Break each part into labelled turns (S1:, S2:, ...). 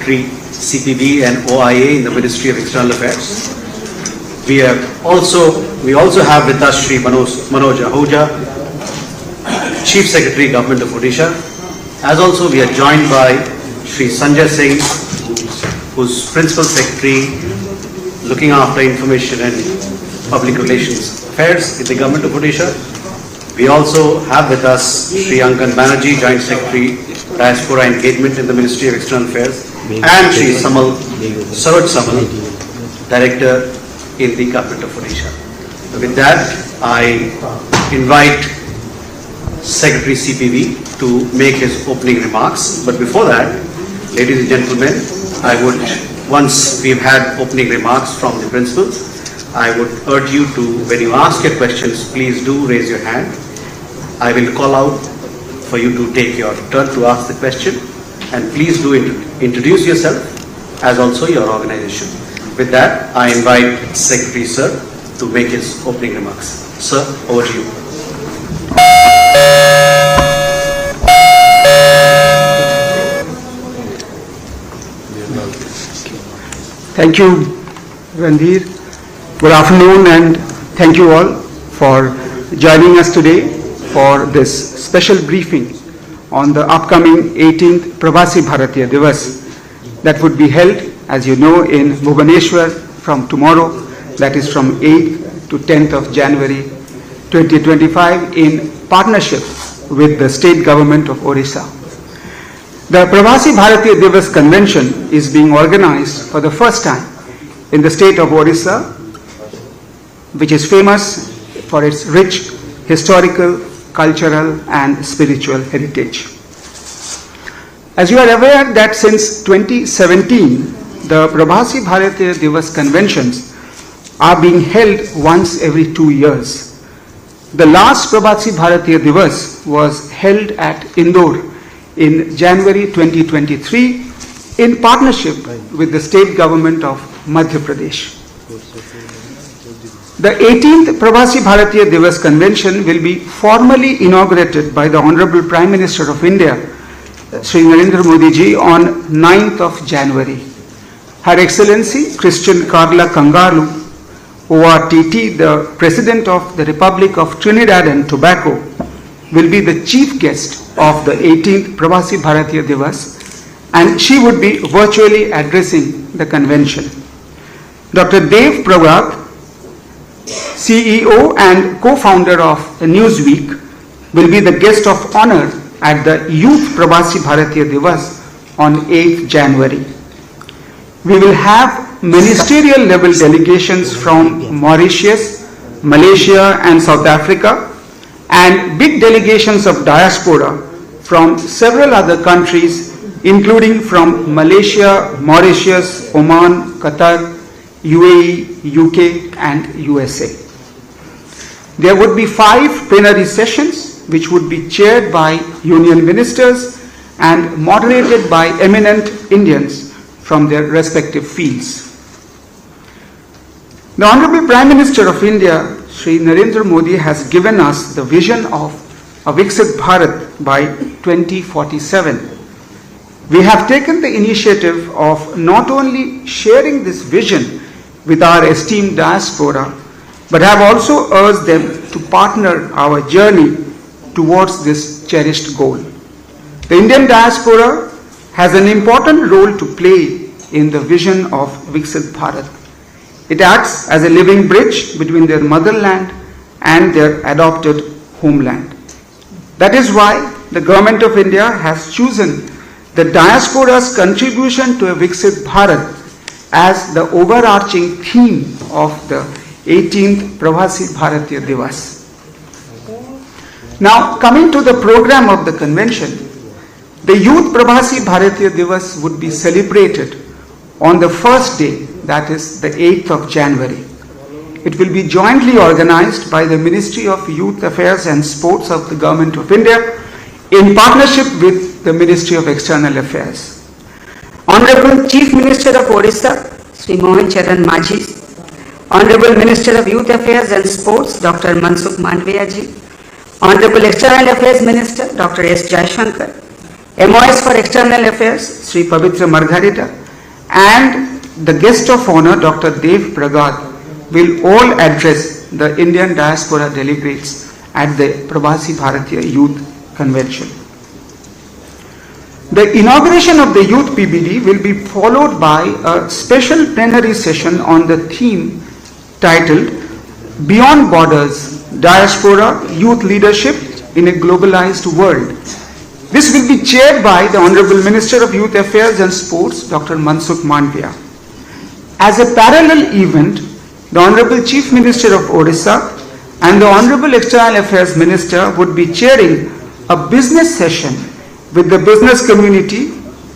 S1: CPB and OIA in the Ministry of External Affairs. We also have with us Shri Manoj Ahuja, Chief Secretary, Government of Odisha. As also we are joined by Shri Sanjay Singh, who's Principal Secretary looking after information and public relations affairs in the Government of Odisha. We also have with us Shri Ankan Banerjee, Joint Secretary, Diaspora Engagement in the Ministry of External Affairs, and Shri Saroj Samal, Director in the Government of Odisha. With that, I invite Secretary CPV to make his opening remarks. But before that, ladies and gentlemen, I would, once we've had opening remarks from the principals, I would urge you to, when you ask your questions, please do raise your hand. I will call out for you to take your turn to ask the question, and please do introduce yourself as also your organization. With that, I invite Secretary Sir to make his opening remarks. Sir, over to you.
S2: Thank you, Randhir. Good afternoon, and thank you all for joining us today for this special briefing on the upcoming 18th Pravasi Bharatiya Divas that would be held, as you know, in Bhubaneswar from tomorrow, that is from 8th to 10th of January 2025, in partnership with the state government of Odisha. The Pravasi Bharatiya Divas Convention is being organized for the first time in the state of Odisha, which is famous for its rich historical, cultural and spiritual heritage. As you are aware that since 2017, the Pravasi Bharatiya Divas Conventions are being held once every 2 years. The last Pravasi Bharatiya Divas was held at Indore in January 2023 in partnership with the state government of Madhya Pradesh. The 18th Pravasi Bharatiya Divas Convention will be formally inaugurated by the Honorable Prime Minister of India, Shri Narendra Modi ji, on 9th of January. Her Excellency Christian Carla Kangaru, ORTT, the President of the Republic of Trinidad and Tobago, will be the chief guest of the 18th Pravasi Bharatiya Divas, and she would be virtually addressing the convention. Dr. Dev Prabhat, CEO and co-founder of Newsweek, will be the guest of honor at the Youth Pravasi Bharatiya Divas on 8th January. We will have ministerial level delegations from Mauritius, Malaysia and South Africa, and big delegations of diaspora from several other countries, including from Malaysia, Mauritius, Oman, Qatar, UAE, UK and USA. There would be 5 plenary sessions which would be chaired by union ministers and moderated by eminent Indians from their respective fields. The Honorable Prime Minister of India, Shri Narendra Modi, has given us the vision of a Viksit Bharat by 2047. We have taken the initiative of not only sharing this vision with our esteemed diaspora, but have also urged them to partner our journey towards this cherished goal. The Indian diaspora has an important role to play in the vision of Viksit Bharat. It acts as a living bridge between their motherland and their adopted homeland. That is why the Government of India has chosen the diaspora's contribution to a Viksit Bharat as the overarching theme of the 18th Pravasi Bharatiya Divas. Now, coming to the program of the convention, the Youth Pravasi Bharatiya Divas would be celebrated on the first day, that is the 8th of January. It will be jointly organized by the Ministry of Youth Affairs and Sports of the Government of India in partnership with the Ministry of External Affairs.
S3: Honorable Chief Minister of Odisha, Sri Mohan Charan Majhi, Honorable Minister of Youth Affairs and Sports, Dr. Mansukh Mandviya ji, Honorable External Affairs Minister, Dr. S. Jaishankar, MOS for External Affairs, Sri Pavitra Margarita, and the guest of honor, Dr. Dev Pragad, will all address the Indian diaspora delegates at the Pravasi Bharatiya Youth Convention. The inauguration of the Youth PBD will be followed by a special plenary session on the theme titled Beyond Borders, Diaspora Youth Leadership in a Globalized World. This will be chaired by the Honorable Minister of Youth Affairs and Sports, Dr. Mansukh Mandviya. As a parallel event, the Honorable Chief Minister of Odisha and the Honorable External Affairs Minister would be chairing a business session with the business community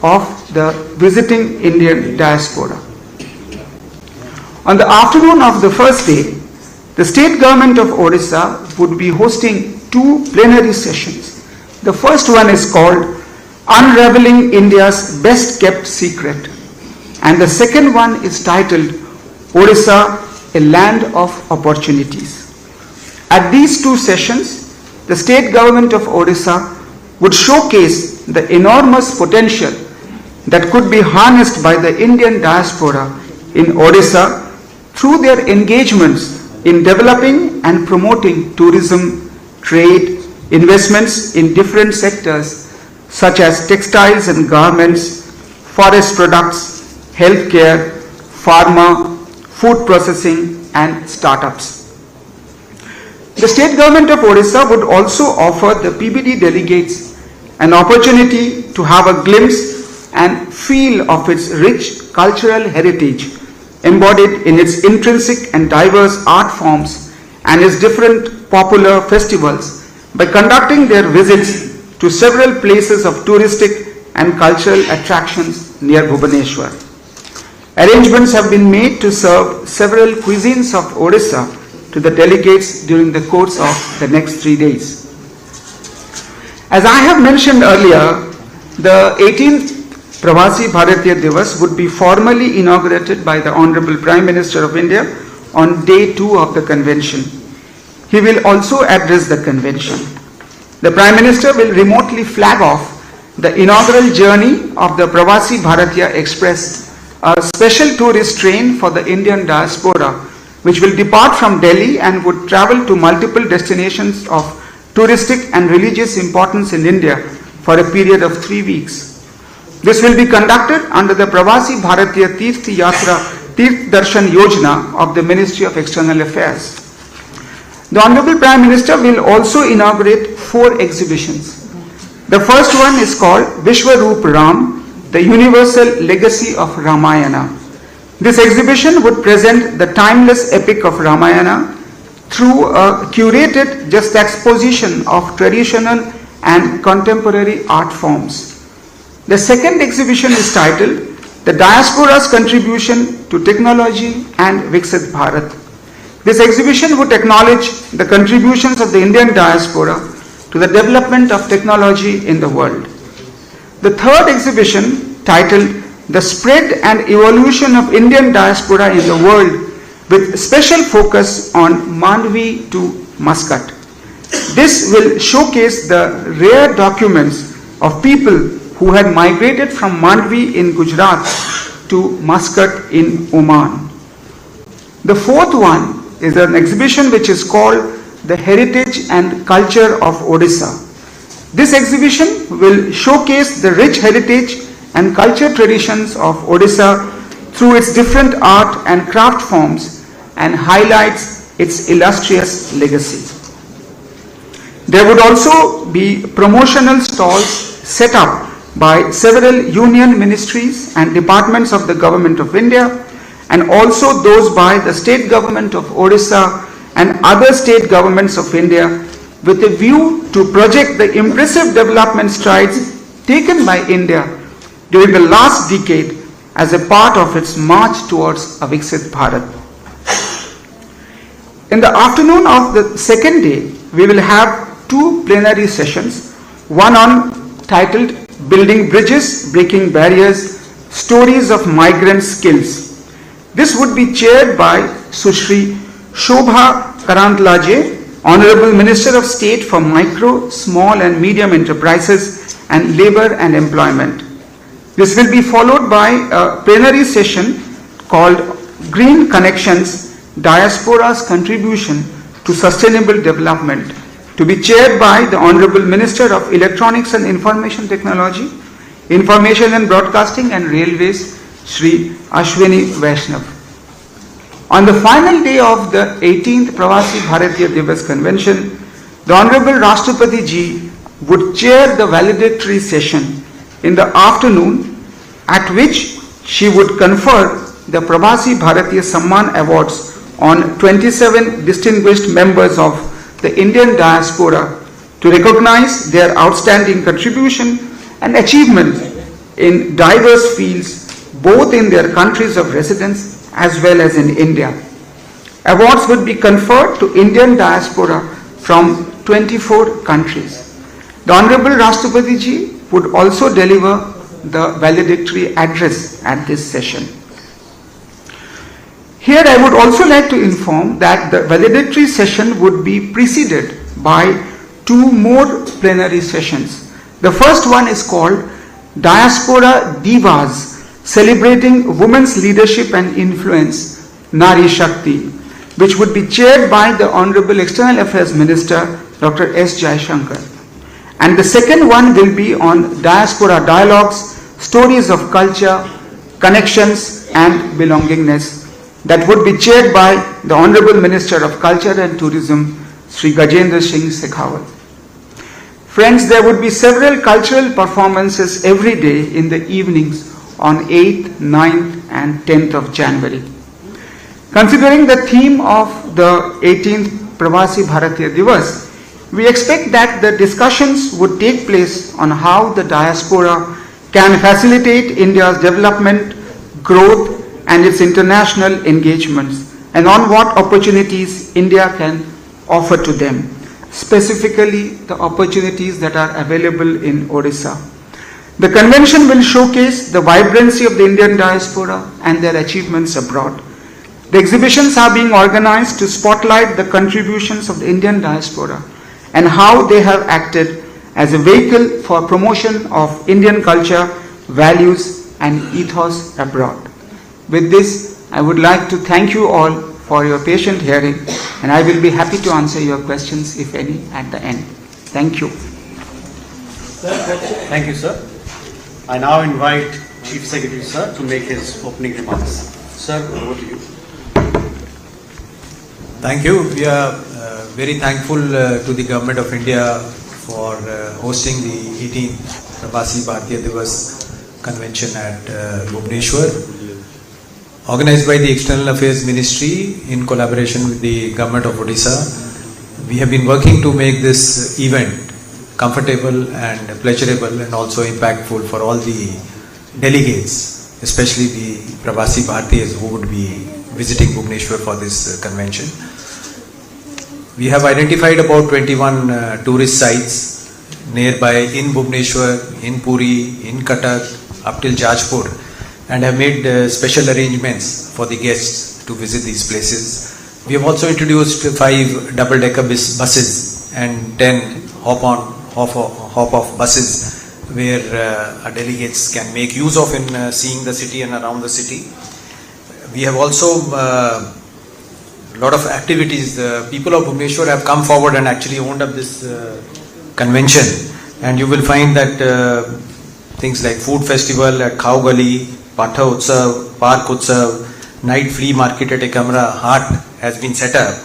S3: of the visiting Indian diaspora. On the afternoon of the first day, the state government of Odisha would be hosting two plenary sessions. The first one is called Unraveling India's Best Kept Secret, and the second one is titled Odisha, a Land of Opportunities. At these two sessions, the state government of Odisha would showcase the enormous potential that could be harnessed by the Indian diaspora in Odisha through their engagements in developing and promoting tourism, trade, investments in different sectors such as textiles and garments, forest products, healthcare, pharma, food processing, and startups. The state government of Odisha would also offer the PBD delegates an opportunity to have a glimpse and feel of its rich cultural heritage embodied in its intrinsic and diverse art forms and its different popular festivals by conducting their visits to several places of touristic and cultural attractions near Bhubaneswar. Arrangements have been made to serve several cuisines of Odisha to the delegates during the course of the next 3 days. As I have mentioned earlier, the 18th Pravasi Bharatiya Divas would be formally inaugurated by the Honorable Prime Minister of India on day 2 of the convention. He will also address the convention. The Prime Minister will remotely flag off the inaugural journey of the Pravasi Bharatiya Express, a special tourist train for the Indian diaspora, which will depart from Delhi and would travel to multiple destinations of touristic and religious importance in India for a period of 3 weeks. This will be conducted under the Pravasi Bharatiya Tirth Yatra Tirth Darshan Yojana of the Ministry of External Affairs. The Honorable Prime Minister will also inaugurate 4 exhibitions. The first one is called Vishwaroop Ram, the Universal Legacy of Ramayana. This exhibition would present the timeless epic of Ramayana through a curated juxtaposition of traditional and contemporary art forms. The second exhibition is titled The Diaspora's Contribution to Technology and Viksit Bharat. This exhibition would acknowledge the contributions of the Indian diaspora to the development of technology in the world. The third exhibition, titled The Spread and Evolution of Indian Diaspora in the World, with special focus on Mandvi to Muscat. This will showcase the rare documents of people who had migrated from Mandvi in Gujarat to Muscat in Oman. The fourth one is an exhibition which is called The Heritage and Culture of Odisha. This exhibition will showcase the rich heritage and culture traditions of Odisha through its different art and craft forms and highlights its illustrious legacy. There would also be promotional stalls set up by several union ministries and departments of the Government of India, and also those by the state government of Odisha and other state governments of India, with a view to project the impressive development strides taken by India during the last decade as a part of its march towards a Viksit Bharat. In the afternoon of the second day, we will have 2 plenary sessions, one on titled Building Bridges, Breaking Barriers, Stories of Migrant Skills. This would be chaired by Sushri Shobha Karantlaje, Honorable Minister of State for Micro, Small and Medium Enterprises and Labor and Employment. This will be followed by a plenary session called Green Connections, Diaspora's Contribution to Sustainable Development, to be chaired by the Honorable Minister of Electronics and Information Technology, Information and Broadcasting and Railways, Shri Ashwini Vaishnav. On the final day of the 18th Pravasi Bharatiya Divas Convention, the Honorable Rashtrapati Ji would chair the valedictory session in the afternoon, at which she would confer the Pravasi Bharatiya Samman Awards on 27 distinguished members of the Indian diaspora to recognize their outstanding contribution and achievement in diverse fields, both in their countries of residence as well as in India. Awards would be conferred to Indian diaspora from 24 countries. The Honorable Rashtrapati Ji would also deliver the valedictory address at this session. Here I would also like to inform that the valedictory session would be preceded by 2 more plenary sessions. The first one is called Diaspora Divas, celebrating women's leadership and influence, Nari Shakti, which would be chaired by the Honorable External Affairs Minister, Dr. S. Jaishankar. And the second one will be on Diaspora Dialogues, Stories of Culture, Connections and Belongingness, that would be chaired by the Honorable Minister of Culture and Tourism, Sri Gajendra Singh Shekhawat. Friends, there would be several cultural performances every day in the evenings on 8th, 9th and 10th of January. Considering the theme of the 18th Pravasi Bharatiya Divas, we expect that the discussions would take place on how the diaspora can facilitate India's development, growth and its international engagements, and on what opportunities India can offer to them, specifically the opportunities that are available in Odisha. The convention will showcase the vibrancy of the Indian diaspora and their achievements abroad. The exhibitions are being organized to spotlight the contributions of the Indian diaspora and how they have acted as a vehicle for promotion of Indian culture, values and ethos abroad. With this, I would like to thank you all for your patient hearing, and I will be happy to answer your questions, if any, at the end. Thank you.
S1: Thank you, sir. I now invite Chief Secretary, sir, to make his opening remarks. Sir, over to you.
S4: Thank you. We are very thankful to the Government of India for hosting the 18th Pravasi Bharatiya Divas Convention at Bhubaneswar, organized by the External Affairs Ministry in collaboration with the Government of Odisha. We have been working to make this event comfortable and pleasurable and also impactful for all the delegates, especially the Pravasi Bharatiyas who would be visiting Bhubaneswar for this convention. We have identified about 21 tourist sites nearby in Bhubaneswar, in Puri, in Cuttack, up till Jajpur, and have made special arrangements for the guests to visit these places. We have also introduced 5 double-decker buses and 10 hop-off buses where our delegates can make use of in seeing the city and around the city. We have also a lot of activities. The people of Bhubaneswar have come forward and actually owned up this convention, and you will find that things like food festival at Khao Gali, Patha Utsav, Park Utsav, night flea market at Ekamra Hart has been set up,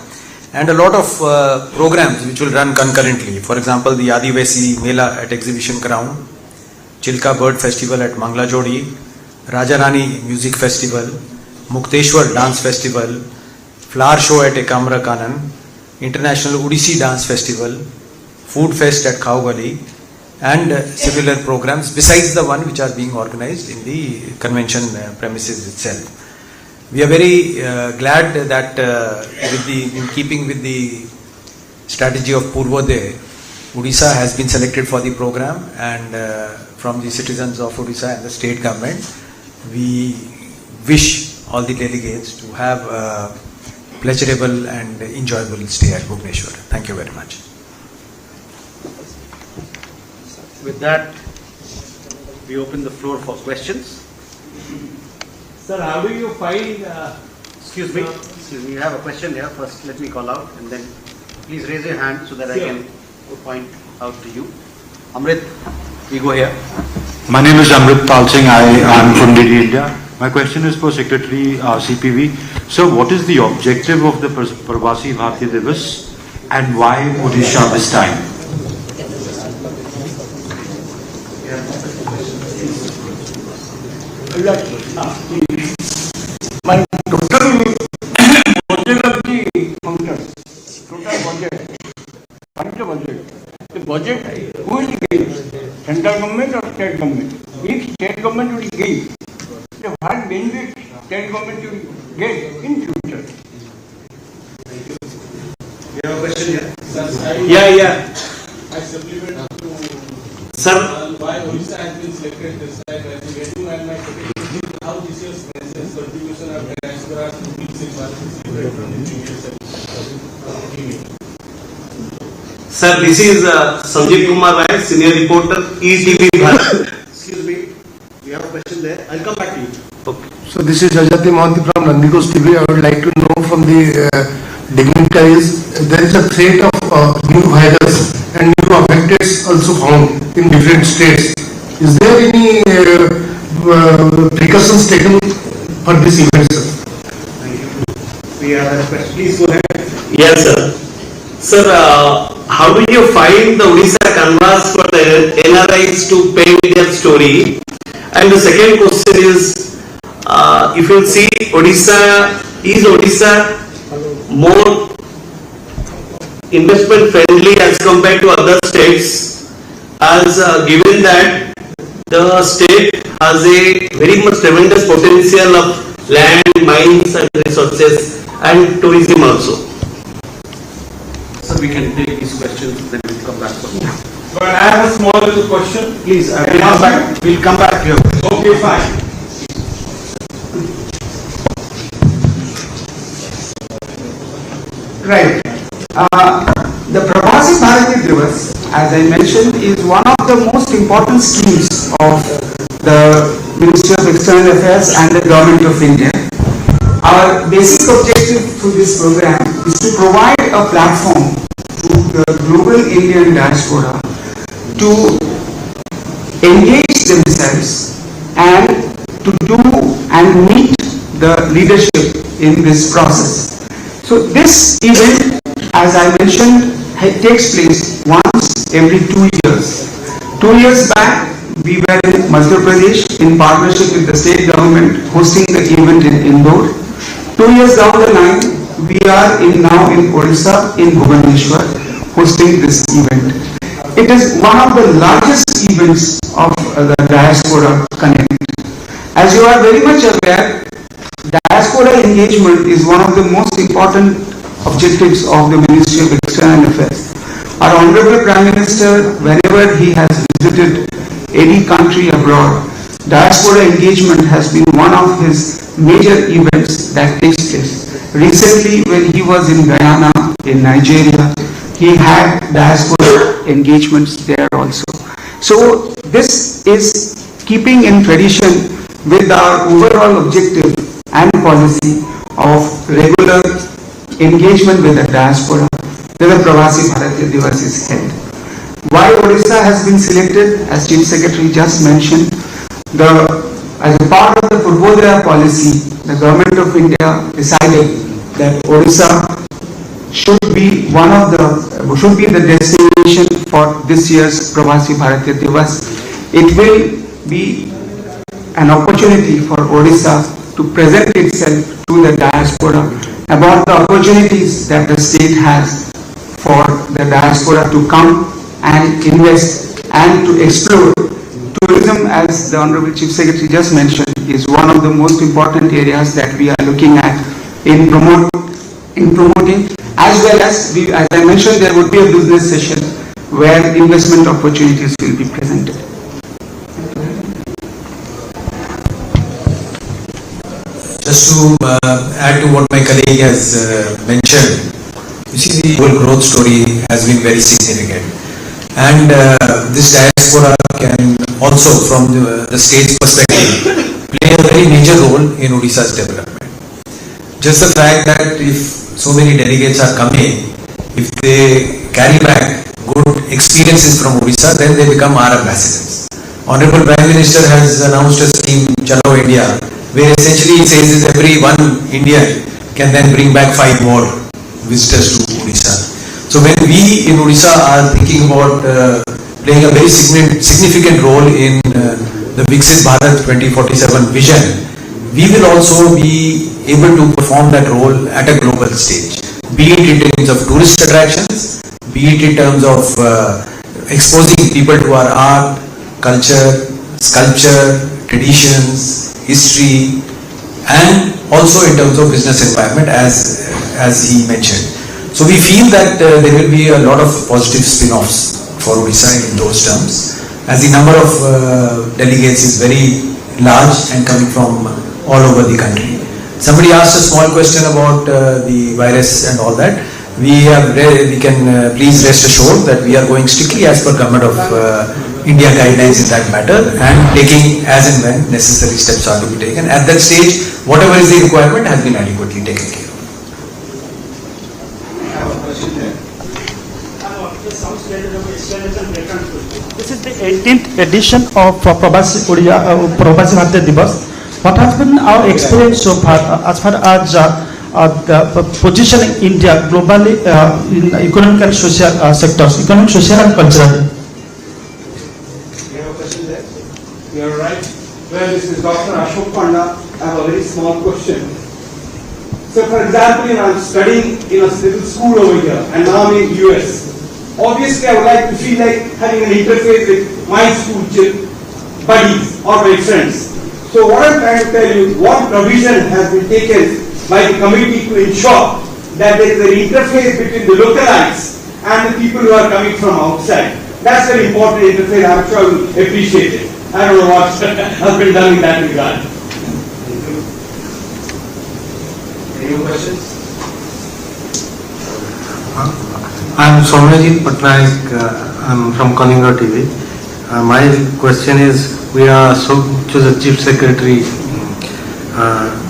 S4: and a lot of programs which will run concurrently. For example, the Adivasi Mela at Exhibition Ground, Chilka Bird Festival at Mangla Jodi, Rajarani Music Festival, Mukteshwar Dance Festival, Flower Show at Ekamra Kanan, International Odissi Dance Festival, Food Fest at Khao Gali, and similar programs besides the one which are being organized in the convention premises itself. We are very glad that in keeping with the strategy of Purvodaya, Odisha has been selected for the program, and from the citizens of Odisha and the state government, we wish all the delegates to have pleasurable and enjoyable stay at Bhubaneswar. Thank you very much.
S1: With that, we open the floor for questions.
S5: Sir, how do you find...
S1: Excuse me, you have a question here. First, let me call out and then please raise your hand so that I can point out to you. Amrit, we go here.
S6: My name is Amrit Pal Singh. I am from Delhi, India. My question is for Secretary CPV. So, what is the objective of the Pravasi Bharatiya Divas and why Odisha this time?
S5: My total budget of the function, total budget, what is the budget? The budget, who will give? Central government or state government? If state government will give, then what benefit state government will get in future?
S1: You have a question here?
S5: Yeah.
S7: I supplement to
S1: Sir.
S7: why Odisha has been selected this time as the venue, and my second question is how this year's presence contribution of diaspora to peace in Bharatiya from the previous year.
S8: Sir, this is Sanjeev Kumar Rai, senior reporter, ETV Bharat.
S1: Excuse me, we have a question there. I'll come back to you.
S8: Okay.
S9: So this is Ajati Mohanty from Nandikos TV. I would like to know from the dignitaries, there is a threat of new virus and new affected also found in different states. Is there any precautions taken for this event, sir?
S1: Thank you. We have a question. Please go ahead.
S8: Yes, sir. Sir, how do you find the Odisha canvas for the NRIs to paint their story? And the second question is, if you see is Odisha more investment friendly as compared to other states, as given that the state has a very much tremendous potential of land, mines and resources and tourism also.
S1: So we can take these questions, then we'll come back.
S5: But I have a small little question.
S1: Please, we'll come back to you.
S5: Okay, fine.
S3: Right. The Pravasi Bharatiya Divas, as I mentioned, is one of the most important schemes of the Ministry of External Affairs and the Government of India. Our basic objective through this program is to provide a platform to the global Indian diaspora to engage themselves and to do and meet the leadership in this process. So this event, as I mentioned, takes place once every 2 years. 2 years back, we were in Madhya Pradesh in partnership with the state government hosting the event in Indore. 2 years down the line, we are now in Odisha in Bhubaneswar hosting this event. It is one of the largest events of the Diaspora Connect. As you are very much aware, diaspora engagement is one of the most important objectives of the Ministry of External Affairs. Our Honorable Prime Minister, whenever he has visited any country abroad, diaspora engagement has been one of his major events that takes place. Recently, when he was in Guyana, in Nigeria, he had diaspora engagements there also. So this is keeping in tradition with our overall objective and policy of regular engagement with the diaspora where the Pravasi Bharatiya Divas is held. Why Odisha has been selected, as Chief Secretary just mentioned, as a part of the Purvodaya policy, the Government of India decided that Odisha should be the destination for this year's Pravasi Bharatiya Divas. It will be an opportunity for Odisha to present itself to the diaspora about the opportunities that the state has for the diaspora to come and invest and to explore. Tourism, as the Honorable Chief Secretary just mentioned, is one of the most important areas that we are looking at in promoting, as well as I mentioned, there would be a business session where investment opportunities will be presented.
S4: Just to add to what my colleague has mentioned, you see the whole growth story has been very significant. And this diaspora can also, from the state's perspective, play a very major role in Odisha's development. Just the fact that if so many delegates are coming, if they carry back good experiences from Odisha, then they become our ambassadors. Honorable Prime Minister has announced a scheme, Chalo India, where essentially it says is every one Indian can then bring back 5 more visitors to Odisha. So when we in Odisha are thinking about playing a very significant role in the Viksit Bharat 2047 vision, we will also be able to perform that role at a global stage, be it in terms of tourist attractions, be it in terms of exposing people to our art, culture, sculpture, traditions, history, and also in terms of business environment as he mentioned. So we feel that there will be a lot of positive spin-offs for Odisha in those terms, as the number of delegates is very large and coming from all over the country. Somebody asked a small question about the virus and all that. We can please rest assured that we are going strictly as per Government of India guidelines in that matter, and taking as and when necessary steps are to be taken. At that stage, whatever is the requirement has been adequately taken care of.
S10: This is the 18th edition of Pravasi Bharatiya Divas. What has been our experience so far as far as the positioning India globally in economic and social sectors, economic, social and cultural?
S11: You have a question there? You are right. Well, this is Dr. Ashok Panda. I have a very small question. So, for example, I am studying in a little school over here, and now I'm in US. Obviously, I would like to feel like having an interface with my school buddies or my friends. So, what I'm trying to tell you, what provision has been taken by the committee to ensure that there is an interface between the localites and the people who are coming from outside. That's very important interface. I'm sure you will appreciate it. I don't know what has been done in that regard.
S1: Any more questions?
S12: I'm Somyajit Patnaik. I'm from Kalinga TV. My question is, we are to the Chief Secretary.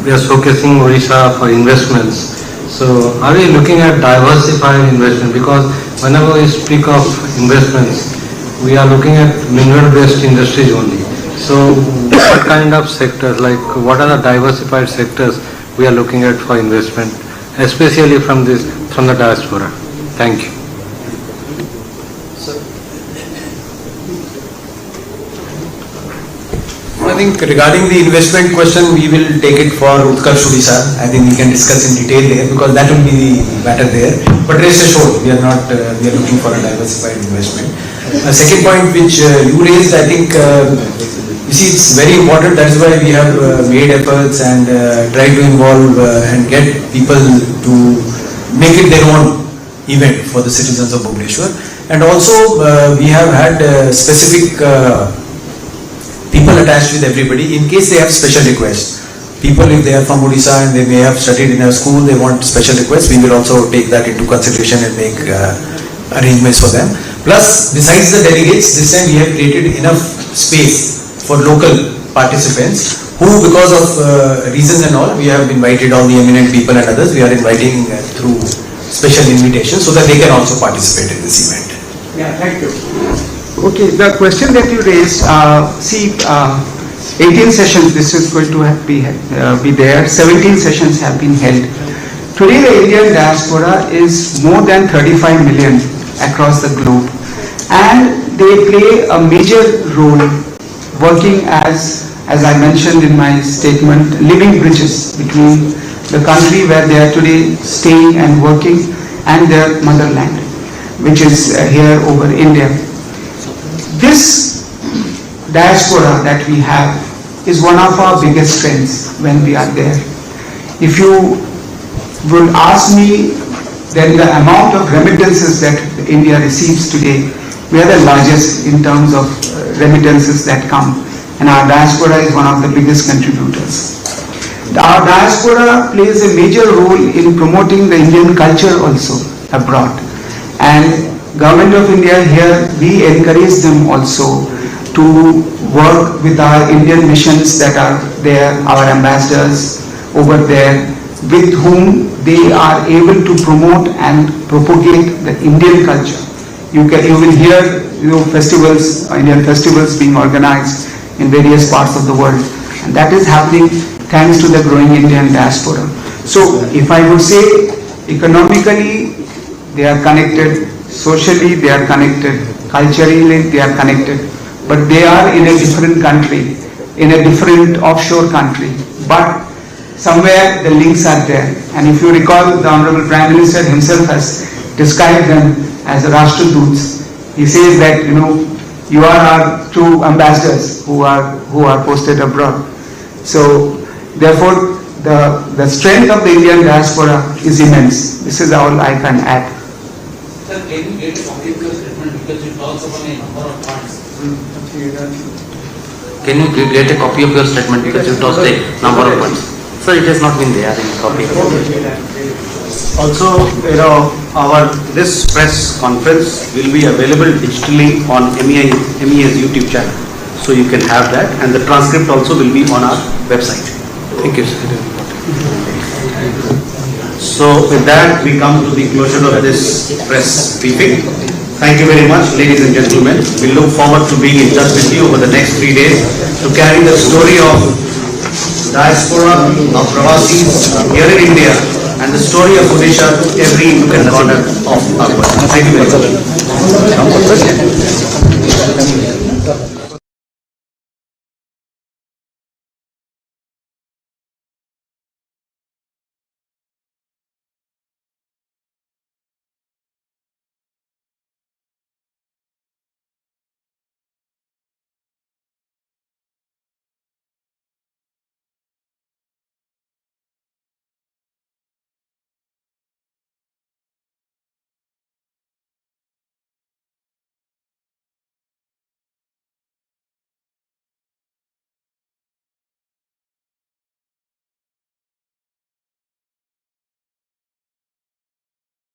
S12: We are showcasing Odisha for investments. So, are we looking at diversified investment? Because whenever we speak of investments, we are looking at mineral-based industries only. So, what kind of sectors, like what are the diversified sectors we are looking at for investment, especially from the diaspora? Thank you.
S4: I think regarding the investment question, we will take it for Utkarsh Odisha. I think we can discuss in detail there, because that will be the matter there. But rest assured, we are not. We are looking for a diversified investment. Second point which you raised, I think you see it's very important. That is why we have made efforts and tried to involve and get people to make it their own event for the citizens of Bhubaneswar. And also we have had specific people attached with everybody in case they have special requests. People, if they are from Odisha and they may have studied in a school, they want special requests, we will also take that into consideration and make arrangements for them. Plus, besides the delegates, this time we have created enough space for local participants who, because of reasons and all, we have invited all the eminent people and others. We are inviting through special invitations so that they can also participate in this event.
S11: Yeah, thank you.
S3: Okay, the question that you raised, 18 sessions, this is going to be there, 17 sessions have been held. Today the Indian diaspora is more than 35 million across the globe, and they play a major role working as I mentioned in my statement, living bridges between the country where they are today staying and working and their motherland, which is here over India. This diaspora that we have is one of our biggest strengths when we are there. If you would ask me, then the amount of remittances that India receives today, we are the largest in terms of remittances that come, and our diaspora is one of the biggest contributors. our diaspora plays a major role in promoting the Indian culture also abroad. And Government of India here, we encourage them also to work with our Indian missions that are there, our ambassadors over there, with whom they are able to promote and propagate the Indian culture. You will hear festivals, Indian festivals being organized in various parts of the world, and that is happening thanks to the growing Indian diaspora. So if I would say economically they are connected, socially they are connected, culturally they are connected, but they are in a different country, in a different offshore country, but somewhere the links are there. And if you recall, the Honorable Prime Minister himself has described them as Rashtraduts. He says that you are our true ambassadors who are posted abroad. So therefore the strength of the Indian diaspora is immense. This is all I can add.
S7: Sir, can you get a copy of your statement because it talks about a number of points?
S13: Can you get a copy of your statement because you tossed a number of points? Sir, it has not been there in copy.
S1: Also, this press conference will be available digitally on MEA's YouTube channel. So you can have that, and the transcript also will be on our website.
S13: Thank you, sir.
S1: So with that, we come to the closure of this press briefing. Thank you very much, ladies and gentlemen. We look forward to being in touch with you over the next 3 days to carry the story of diaspora of Pravasis here in India and the story of Odisha to every nook and corner of our world. Thank you very much.